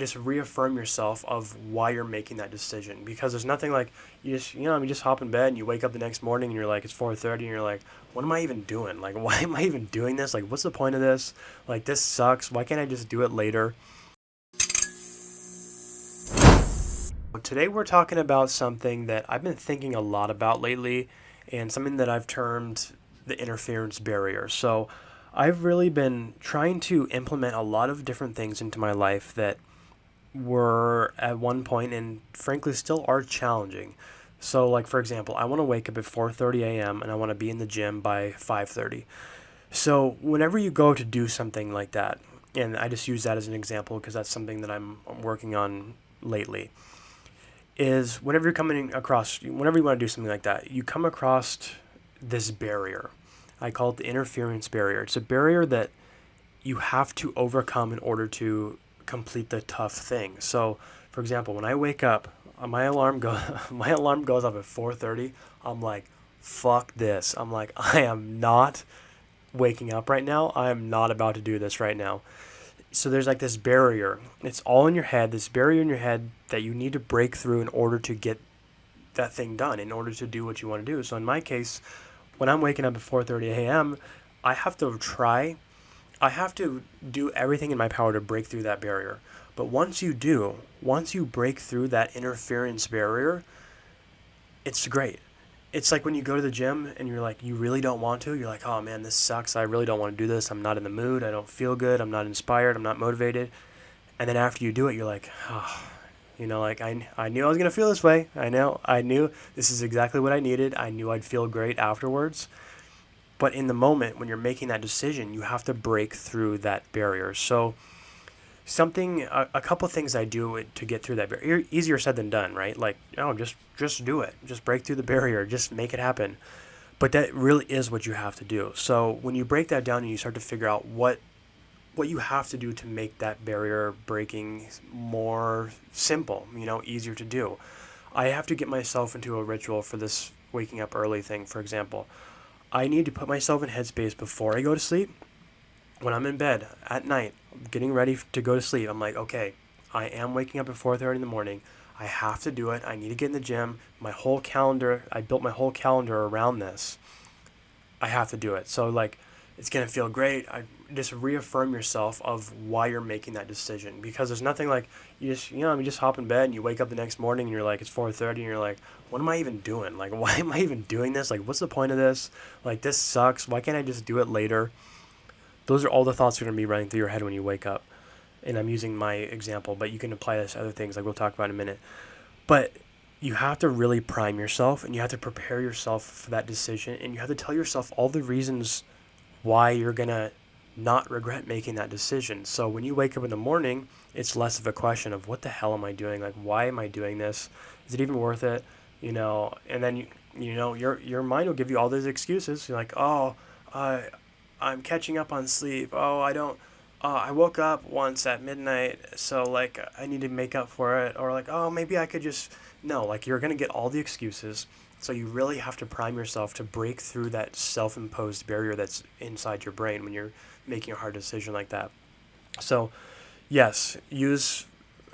just reaffirm yourself of why you're making that decision, because there's nothing like you just hop in bed and you wake up the next morning and you're like, it's 4:30 and you're like, what am I even doing? Like, why am I even doing this? Like, what's the point of this? Like, this sucks. Why can't I just do it later? Today we're talking about something that I've been thinking a lot about lately, and something that I've termed the interference barrier. So I've really been trying to implement a lot of different things into my life that were at one point and frankly still are challenging. So like for example, I want to wake up at 4:30 a.m. and I want to be in the gym by 5:30. So whenever you go to do something like that, and I just use that as an example because that's something that I'm working on lately, is whenever you want to do something like that, you come across this barrier. I call it the interference barrier. It's a barrier that you have to overcome in order to complete the tough thing. So, for example, when I wake up, my alarm go my alarm goes off at 4:30. I'm like, fuck this. I'm like, I am not waking up right now. I am not about to do this right now. So there's like this barrier. It's all in your head, this barrier in your head that you need to break through in order to get that thing done, in order to do what you want to do. So in my case, when I'm waking up at 4:30 a.m., I have to try I have to do everything in my power to break through that barrier. But once you break through that interference barrier, it's great. It's like when you go to the gym and you're like, you really don't want to. You're like, oh man, this sucks. I really don't want to do this. I'm not in the mood. I don't feel good. I'm not inspired. I'm not motivated. And then after you do it, you're like, oh, like I knew I was going to feel this way. I knew this is exactly what I needed. I knew I'd feel great afterwards. But in the moment when you're making that decision, you have to break through that barrier. So a couple things I do to get through that barrier. Easier said than done, right? Like, oh, just do it. Just break through the barrier. Just make it happen. But that really is what you have to do. So when you break that down and you start to figure out what you have to do to make that barrier breaking more simple, easier to do. I have to get myself into a ritual for this waking up early thing, for example. I need to put myself in headspace before I go to sleep. When I'm in bed at night, getting ready to go to sleep, I'm like, okay, I am waking up at 4:30 in the morning. I have to do it. I need to get in the gym. I built my whole calendar around this. I have to do it. So like, it's gonna feel great. I just reaffirm yourself of why you're making that decision, because there's nothing like you just hop in bed and you wake up the next morning and you're like, it's 4:30 and you're like, what am I even doing? Like, why am I even doing this? Like, what's the point of this? Like, this sucks. Why can't I just do it later? Those are all the thoughts that are gonna be running through your head when you wake up. And I'm using my example, but you can apply this to other things like we'll talk about in a minute. But you have to really prime yourself and you have to prepare yourself for that decision, and you have to tell yourself all the reasons why you're going to not regret making that decision. So when you wake up in the morning, it's less of a question of what the hell am I doing? Like, why am I doing this? Is it even worth it? And then your mind will give you all those excuses. You're like, oh, uh, I'm catching up on sleep. Oh, I don't. I woke up once at midnight, so like I need to make up for it. Or like, oh, maybe I could just. No, like you're gonna get all the excuses. So you really have to prime yourself to break through that self-imposed barrier that's inside your brain when you're making a hard decision like that. So yes, use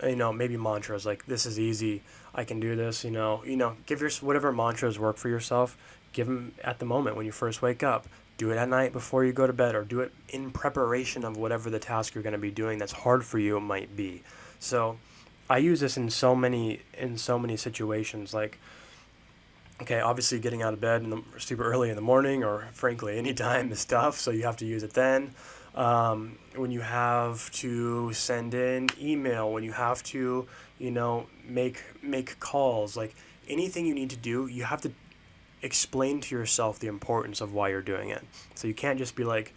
maybe mantras like this is easy. I can do this. Give your whatever mantras work for yourself. Give them at the moment when you first wake up. Do it at night before you go to bed, or do it in preparation of whatever the task you're going to be doing that's hard for you might be. So I use this in so many situations. Like, okay, obviously getting out of bed super early in the morning, or frankly any time is tough, so you have to use it then. When you have to send in email, when you have to, make calls, like anything you need to do, you have to explain to yourself the importance of why you're doing it. So you can't just be like,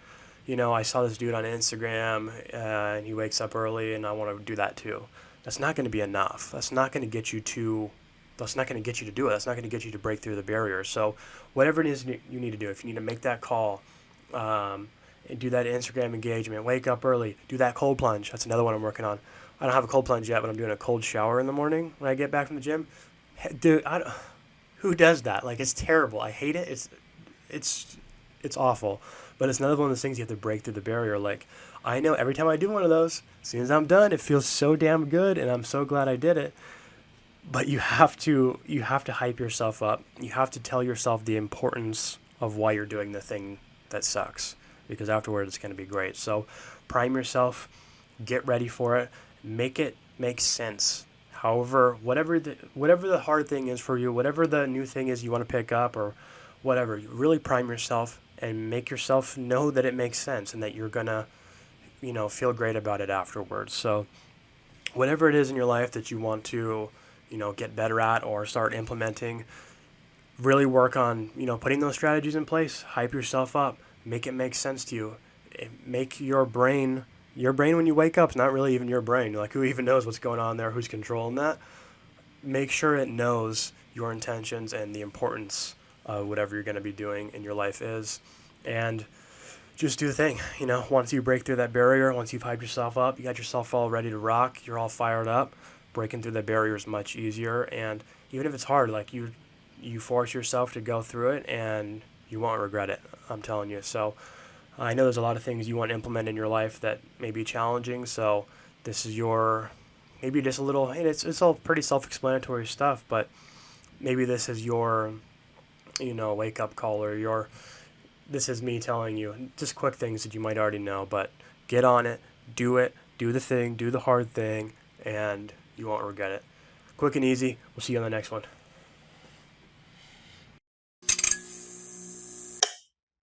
I saw this dude on Instagram and he wakes up early and I want to do that too. That's not going to be enough. That's not going to get you to do it. That's not going to get you to break through the barrier. So whatever it is you need to do, if you need to make that call, and do that Instagram engagement, wake up early, do that cold plunge. That's another one I'm working on. I don't have a cold plunge yet, but I'm doing a cold shower in the morning when I get back from the gym. Dude, who does that? Like, it's terrible. I hate it. It's awful. But it's another one of those things you have to break through the barrier. Like, I know every time I do one of those, as soon as I'm done, it feels so damn good, and I'm so glad I did it. But you have to hype yourself up. You have to tell yourself the importance of why you're doing the thing that sucks, because afterward it's going to be great. So prime yourself, get ready for it, make it make sense. However, whatever the hard thing is for you, whatever the new thing is you want to pick up, or whatever, you really prime yourself and make yourself know that it makes sense and that you're gonna, feel great about it afterwards. So whatever it is in your life that you want to, get better at or start implementing, really work on, putting those strategies in place, hype yourself up, make it make sense to you. Make your brain when you wake up is not really even your brain. Like, who even knows what's going on there? Who's controlling that? Make sure it knows your intentions and the importance of whatever you're going to be doing in your life is. And just do the thing. Once you break through that barrier, once you've hyped yourself up, you got yourself all ready to rock, you're all fired up, breaking through the barrier is much easier. And even if it's hard, like, you force yourself to go through it and you won't regret it. I'm telling you. So I know there's a lot of things you want to implement in your life that may be challenging. So this is your, maybe just a little, and it's all pretty self-explanatory stuff, but maybe this is your, wake up call, or this is me telling you just quick things that you might already know, but get on it, do the thing, do the hard thing, and you won't regret it. Quick and easy. We'll see you on the next one.